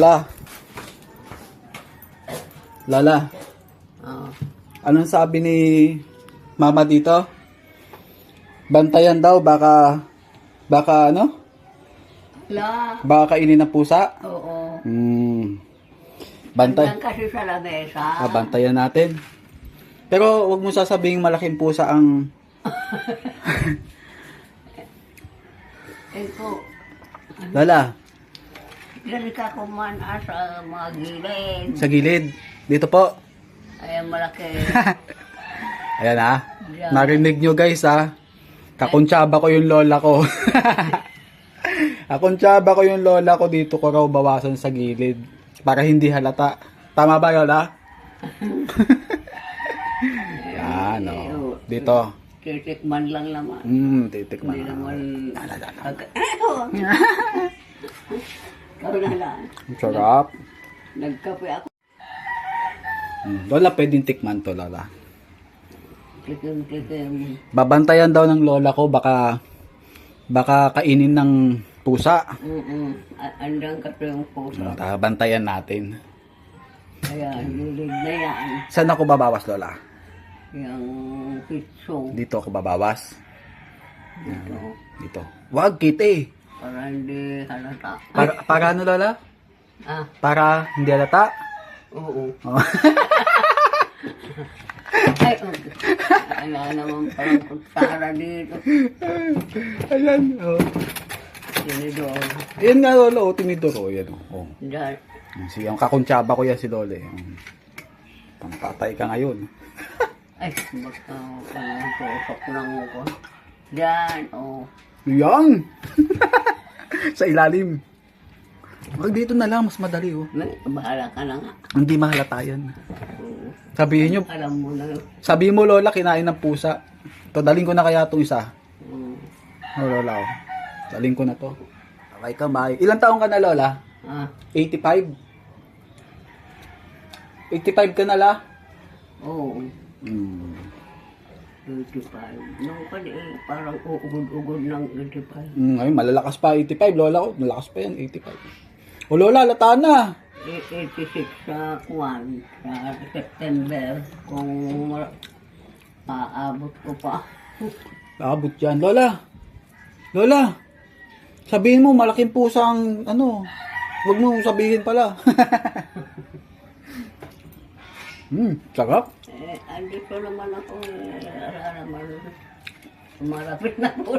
Lala. Lala. Anong sabi ni Mama dito? Bantayan daw, baka ano? Baka kainin ng pusa? Oo. Bantay. Hanggang kasi sa lamesa. Bantayan natin. Pero wag mo sasabing malaking pusa ang... Ito, Lala, dali ka kumana sa mga gilid. sa gilid. Dito po. Ayan malaki. Ayan ha. Diyan. Narinig nyo guys ha. Kakuntsaba ko yung lola ko. Kakuntsaba ko yung lola ko, dito ko raw bawasan sa gilid. Para hindi halata. Tama ba lola? Yan o. Dito. Titikman lang naman. Titikman Hindi na. naman... Lala. Ikaw na lang. Ang sarap. Nagkape ako. Lola, pwedeng tikman to lola. Tikim. Babantayan daw ng lola ko, baka kainin ng pusa. Andang ka yung puso. Bantayan natin. Kaya gilid na yan. Saan ako babawas lola? Yung pitso. Dito ako babawas. Dito. Dito. Wag kite. Para hindi halata. Para ano lola? Ah, Para hindi halata? oo. Oh. Ay, okay. Wala naman parang kutsara dito. Ayan. Oh. Sinidor. Ayan nga lola, tinidor. Oh, yan. Oh. Diyan. Ang kakuntsaba ko yan si lola. Pampatay ka ngayon. Ay, baka tusok lang ko. Diyan, oh. Yang! Sa ilalim. Wag dito na lang, mas madali oh. Bahala ka na nga. Hindi mahalata yan. Sabihin nyo, Alam mo na yun. sabihin mo lola, kinain ng pusa. To, daling ko na kaya itong isa. Oh lola, oh. Daling ko na to. Okay ka, bye. Ilang taong ka na lola? Ah, 85? 85 ka na la? oo. 85. Nung pala parang uugod-ugod ng 85. Ngayon, malalakas pa 85. Lola ko, malakas pa yan, 85. O lola, lata na. 86 sa Kwan, sa September, kung maabot ko pa. Abot yan. Lola! Lola! Sabihin mo, malaking pusang, ano, huwag mo sabihin pala. Sarap. Andito naman ako, naman, sumarapit na po